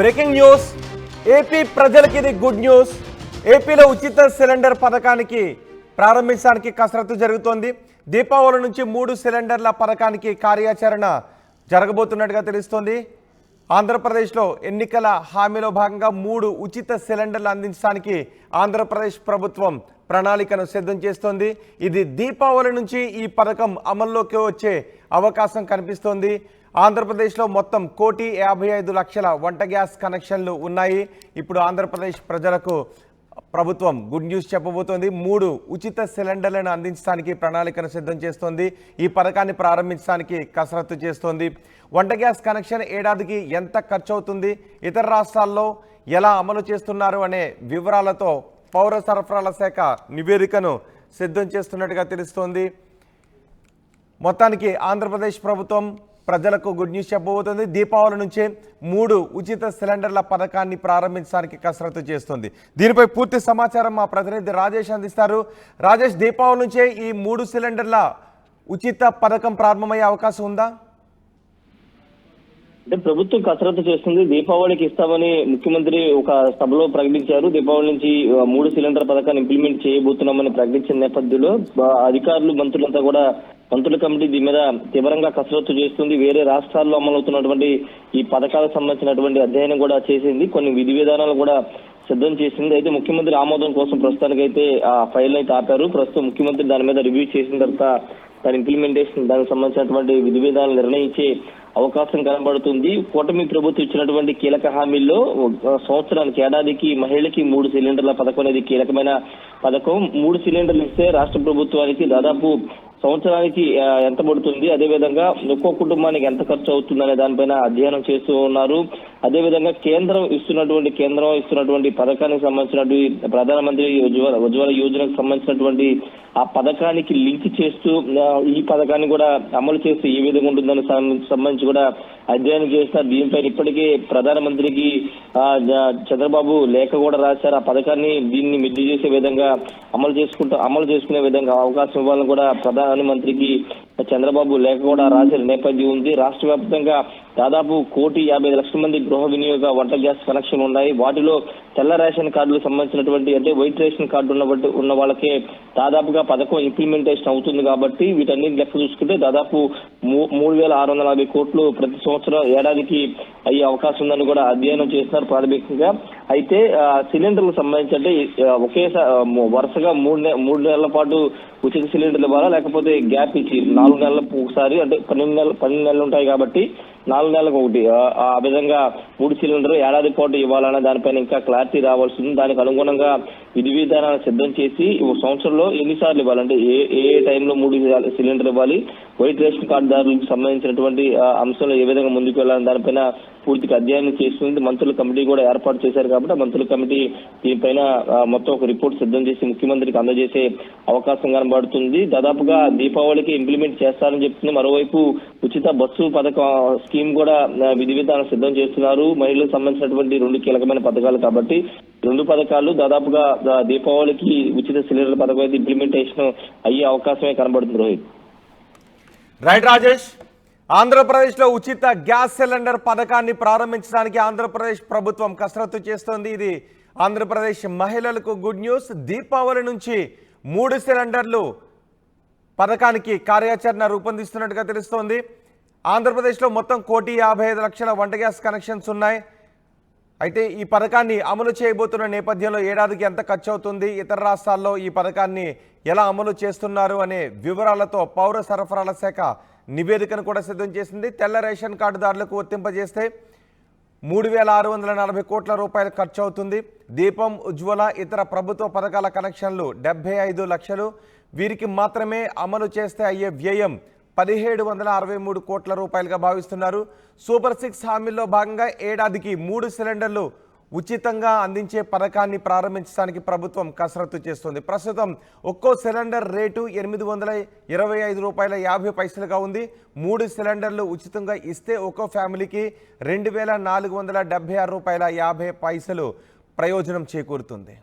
Breaking news, AP ప్రజలకి ఇది good news. ఏపీలో ఉచిత సిలిండర్ పథకానికి ప్రారంభించడానికి కసరత్తు జరుగుతోంది. దీపావళి నుంచి 3 సిలిండర్ల పథకానికి కార్యాచరణ జరగబోతున్నట్టుగా తెలుస్తోంది. ఆంధ్రప్రదేశ్లో ఎన్నికల హామీలో భాగంగా 3 ఉచిత సిలిండర్లు అందించడానికి ఆంధ్రప్రదేశ్ ప్రభుత్వం ప్రణాళికను సిద్ధం చేస్తోంది. ఇది దీపావళి నుంచి ఈ పథకం అమల్లోకి వచ్చే అవకాశం కనిపిస్తోంది. ఆంధ్రప్రదేశ్లో మొత్తం 1,55,00,000 వంట గ్యాస్ కనెక్షన్లు ఉన్నాయి. ఇప్పుడు ఆంధ్రప్రదేశ్ ప్రజలకు ప్రభుత్వం గుడ్ న్యూస్ చెప్పబోతోంది. 3 ఉచిత సిలిండర్లను అందించడానికి ప్రణాళికను సిద్ధం చేస్తోంది. ఈ పథకాన్ని ప్రారంభించడానికి కసరత్తు చేస్తోంది. వంట గ్యాస్ కనెక్షన్ ఏడాదికి ఎంత ఖర్చు అవుతుంది, ఇతర రాష్ట్రాల్లో ఎలా అమలు చేస్తున్నారు అనే వివరాలతో పౌర సరఫరాల శాఖ నివేదికను సిద్ధం చేస్తున్నట్టుగా తెలుస్తోంది. మొత్తానికి ఆంధ్రప్రదేశ్ ప్రభుత్వం ప్రజలకు గుడ్ న్యూస్ చెప్పబోతుంది. దీపావళి నుంచే 3 ఉచిత సిలిండర్ల పథకాన్ని ప్రారంభించడానికి కసరత్తు చేస్తుంది. దీనిపై పూర్తి సమాచారం మా ప్రతినిధి రాజేష్ అందిస్తారు. రాజేష్, దీపావళి నుంచే ఈ 3 సిలిండర్ల ఉచిత పథకం ప్రారంభమయ్యే అవకాశం ఉందా? అంటే ప్రభుత్వం కసరత్తు చేస్తుంది. దీపావళికి ఇస్తామని ముఖ్యమంత్రి ఒక సభలో ప్రకటించారు. దీపావళి నుంచి 3 సిలిండర్ పథకాన్ని ఇంప్లిమెంట్ చేయబోతున్నామని ప్రకటించిన నేపథ్యంలో అధికారులు, మంత్రులంతా కూడా మంత్రుల కమిటీ దీని మీద తీవ్రంగా కసరత్తు చేస్తుంది. వేరే రాష్ట్రాల్లో అమలవుతున్నటువంటి ఈ పథకాలకు సంబంధించినటువంటి అధ్యయనం కూడా చేసింది. కొన్ని విధి విధానాలు కూడా సిద్ధం చేసింది. అయితే ముఖ్యమంత్రి ఆమోదం కోసం ప్రస్తుతానికైతే ఆ ఫైల్ అయితే ఆపారు. ప్రస్తుతం ముఖ్యమంత్రి దాని మీద రివ్యూ చేసిన తర్వాత దాని ఇంప్లిమెంటేషన్, దానికి సంబంధించినటువంటి విధి విధానాలు నిర్ణయించే అవకాశం కనబడుతుంది. కూటమి ప్రభుత్వం ఇచ్చినటువంటి కీలక హామీల్లో సంవత్సరానికి, ఏడాదికి మహిళకి 3 సిలిండర్ల పథకం అనేది కీలకమైన పథకం. 3 సిలిండర్లు ఇస్తే రాష్ట్ర ప్రభుత్వానికి దాదాపు సంవత్సరానికి ఎంత పడుతుంది, అదేవిధంగా ఒక్కో కుటుంబానికి ఎంత ఖర్చు అవుతుంది అనే దానిపైన అధ్యయనం చేస్తూ ఉన్నారు. అదేవిధంగా కేంద్రం ఇస్తున్నటువంటి పథకానికి సంబంధించినటువంటి ప్రధానమంత్రి ఉజ్వల యోజనకు సంబంధించినటువంటి ఆ పథకానికి లింక్ చేస్తూ ఈ పథకాన్ని కూడా అమలు చేస్తే ఏ విధంగా ఉంటుందని సంబంధించి కూడా అధ్యయనం చేస్తున్నారు. దీనిపైన ఇప్పటికే ప్రధానమంత్రికి చంద్రబాబు లేఖ కూడా రాశారు. ఆ పథకాన్ని దీన్ని మిద్ది చేసే విధంగా అమలు చేసుకునే విధంగా అవకాశం ఇవ్వాలని కూడా ప్రధానమంత్రికి చంద్రబాబు లేఖ కూడా రాసిన నేపథ్యం ఉంది. రాష్ట్ర వ్యాప్తంగా దాదాపు 1,50,00,000 మంది గృహ వినియోగ వంట గ్యాస్ కనెక్షన్ ఉన్నాయి. వాటిలో తెల్ల రేషన్ కార్డులకు సంబంధించినటువంటి, అంటే వైట్ రేషన్ కార్డు ఉన్న వాళ్ళకే దాదాపుగా పథకం ఇంప్లిమెంటేషన్ అవుతుంది. కాబట్టి వీటన్నిటి లెక్క చూసుకుంటే దాదాపు 3,640 కోట్లు ప్రతి సంవత్సరం ఏడాదికి అయ్యే అవకాశం ఉందని కూడా అధ్యయనం చేస్తున్నారు ప్రాథమికంగా. అయితే సిలిండర్లకు సంబంధించి అంటే ఒకేసారి వరుసగా 3 నెలల పాటు ఉచిత సిలిండర్లు ఇవ్వాలా, లేకపోతే గ్యాప్ ఇచ్చి 4 నెలలకు ఒకసారి, అంటే 12 నెలలు ఉంటాయి కాబట్టి 4 నెలలకు ఒకటి, ఆ విధంగా 3 సిలిండర్లు ఏడాది పాటు ఇవ్వాలన్న దానిపైన ఇంకా క్లారిటీ రావాల్సి ఉంది. దానికి అనుగుణంగా విధి విధానాలు సిద్ధం చేసి సంవత్సరంలో ఎన్నిసార్లు ఇవ్వాలంటే ఏ టైంలో 3 సిలిండర్ ఇవ్వాలి, వైట్ రేషన్ కార్డుదారులకు సంబంధించినటువంటి అంశంలో ఏ విధంగా ముందుకు వెళ్ళాలని దానిపైన పూర్తిగా అధ్యయనం చేస్తుంది. మంత్రుల కమిటీ కూడా ఏర్పాటు చేశారు కాబట్టి ఆ మంత్రుల కమిటీ దీనిపైన మొత్తం ఒక రిపోర్ట్ సిద్ధం చేసి ముఖ్యమంత్రికి అందజేసే అవకాశం కనబడుతుంది. దాదాపుగా దీపావళికి ఇంప్లిమెంట్ చేస్తారని చెప్తుంది. మరోవైపు ఉచిత బస్సు పథకం స్కీమ్ కూడా విధి విధానం సిద్ధం చేస్తున్నారు. మహిళలకు సంబంధించినటువంటి 2 కీలకమైన పథకాలు కాబట్టి 2 పథకాలు దాదాపుగా దీపావళికి ఉచిత సిలిండర్ల పథకం అయితే ఇంప్లిమెంటేషన్ అయ్యే అవకాశమే కనబడుతుంది. రోహిత్. రైట్ రాజేష్, ఆంధ్రప్రదేశ్లో ఉచిత గ్యాస్ సిలిండర్ పథకాన్ని ప్రారంభించడానికి ఆంధ్రప్రదేశ్ ప్రభుత్వం కసరత్తు చేస్తోంది. ఇది ఆంధ్రప్రదేశ్ మహిళలకు గుడ్ న్యూస్. దీపావళి నుంచి 3 సిలిండర్లు పథకానికి కార్యాచరణ రూపొందిస్తున్నట్టుగా తెలుస్తోంది. ఆంధ్రప్రదేశ్లో మొత్తం 1,55,00,000 వంట గ్యాస్ కనెక్షన్స్ ఉన్నాయి. అయితే ఈ పథకాన్ని అమలు చేయబోతున్న నేపథ్యంలో ఏడాదికి ఎంత ఖర్చు అవుతుంది, ఇతర రాష్ట్రాల్లో ఈ పథకాన్ని ఎలా అమలు చేస్తున్నారు అనే వివరాలతో పౌర సరఫరాల శాఖ నివేదికను కూడా సిద్ధం చేసింది. తెల్ల రేషన్ కార్డుదారులకు వర్తింపజేస్తే 3,640 కోట్ల రూపాయలు ఖర్చు అవుతుంది. దీపం, ఉజ్వల, ఇతర ప్రభుత్వ పథకాల కనెక్షన్లు 75 లక్షలు. వీరికి మాత్రమే అమలు చేస్తే అయ్యే వ్యయం 1,763 కోట్ల రూపాయలుగా భావిస్తున్నారు. సూపర్ 6 హామీల్లో భాగంగా ఏడాదికి 3 సిలిండర్లు ఉచితంగా అందించే పథకాన్ని ప్రారంభించడానికి ప్రభుత్వం కసరత్తు చేస్తుంది. ప్రస్తుతం ఒక్కో సిలిండర్ రేటు 825 రూపాయల 50 పైసలుగా ఉంది. 3 సిలిండర్లు ఉచితంగా ఇస్తే ఒక్కో ఫ్యామిలీకి 2,476 రూపాయల 50 పైసలు ప్రయోజనం చేకూరుతుంది.